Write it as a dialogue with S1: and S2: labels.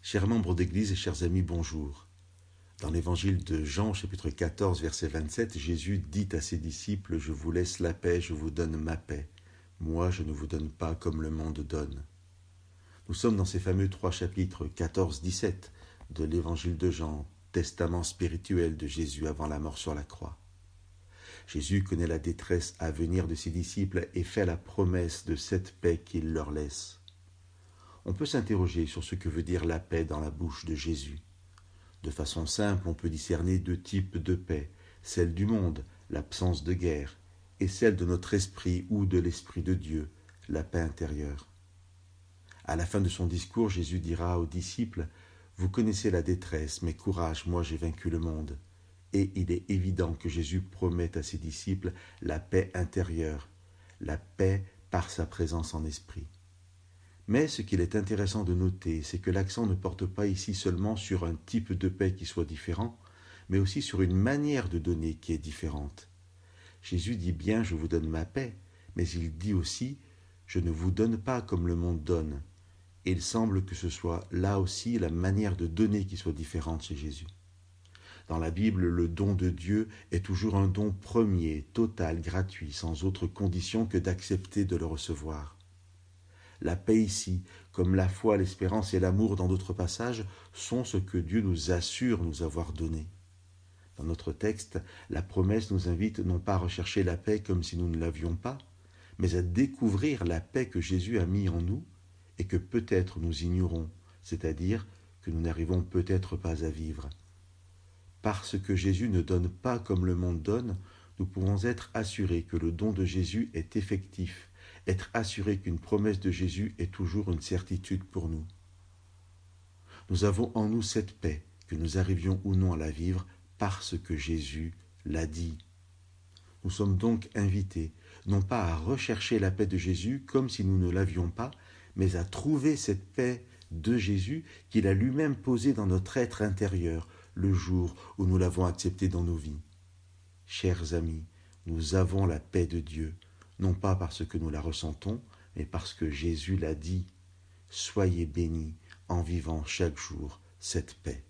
S1: Chers membres d'Église et chers amis, bonjour. Dans l'évangile de Jean, chapitre 14, verset 27, Jésus dit à ses disciples « Je vous laisse la paix, je vous donne ma paix. Moi, je ne vous donne pas comme le monde donne. » Nous sommes dans ces fameux 3 chapitres 14-17 de l'évangile de Jean, testament spirituel de Jésus avant la mort sur la croix. Jésus connaît la détresse à venir de ses disciples et fait la promesse de cette paix qu'il leur laisse. On peut s'interroger sur ce que veut dire la paix dans la bouche de Jésus. De façon simple, on peut discerner 2 types de paix, celle du monde, l'absence de guerre, et celle de notre esprit ou de l'Esprit de Dieu, la paix intérieure. À la fin de son discours, Jésus dira aux disciples « Vous connaissez la détresse, mais courage, moi j'ai vaincu le monde. » Et il est évident que Jésus promet à ses disciples la paix intérieure, la paix par sa présence en esprit. Mais ce qu'il est intéressant de noter, c'est que l'accent ne porte pas ici seulement sur un type de paix qui soit différent, mais aussi sur une manière de donner qui est différente. Jésus dit bien « Je vous donne ma paix », mais il dit aussi « Je ne vous donne pas comme le monde donne ». Et il semble que ce soit là aussi la manière de donner qui soit différente chez Jésus. Dans la Bible, le don de Dieu est toujours un don premier, total, gratuit, sans autre condition que d'accepter de le recevoir. La paix ici, comme la foi, l'espérance et l'amour dans d'autres passages, sont ce que Dieu nous assure nous avoir donné. Dans notre texte, la promesse nous invite non pas à rechercher la paix comme si nous ne l'avions pas, mais à découvrir la paix que Jésus a mis en nous et que peut-être nous ignorons, c'est-à-dire que nous n'arrivons peut-être pas à vivre. Parce que Jésus ne donne pas comme le monde donne, nous pouvons être assurés que le don de Jésus est effectif, être assurés qu'une promesse de Jésus est toujours une certitude pour nous. Nous avons en nous cette paix, que nous arrivions ou non à la vivre, parce que Jésus l'a dit. Nous sommes donc invités, non pas à rechercher la paix de Jésus comme si nous ne l'avions pas, mais à trouver cette paix de Jésus qu'il a lui-même posée dans notre être intérieur, le jour où nous l'avons accepté dans nos vies. Chers amis, nous avons la paix de Dieu, non pas parce que nous la ressentons, mais parce que Jésus l'a dit. Soyez bénis en vivant chaque jour cette paix.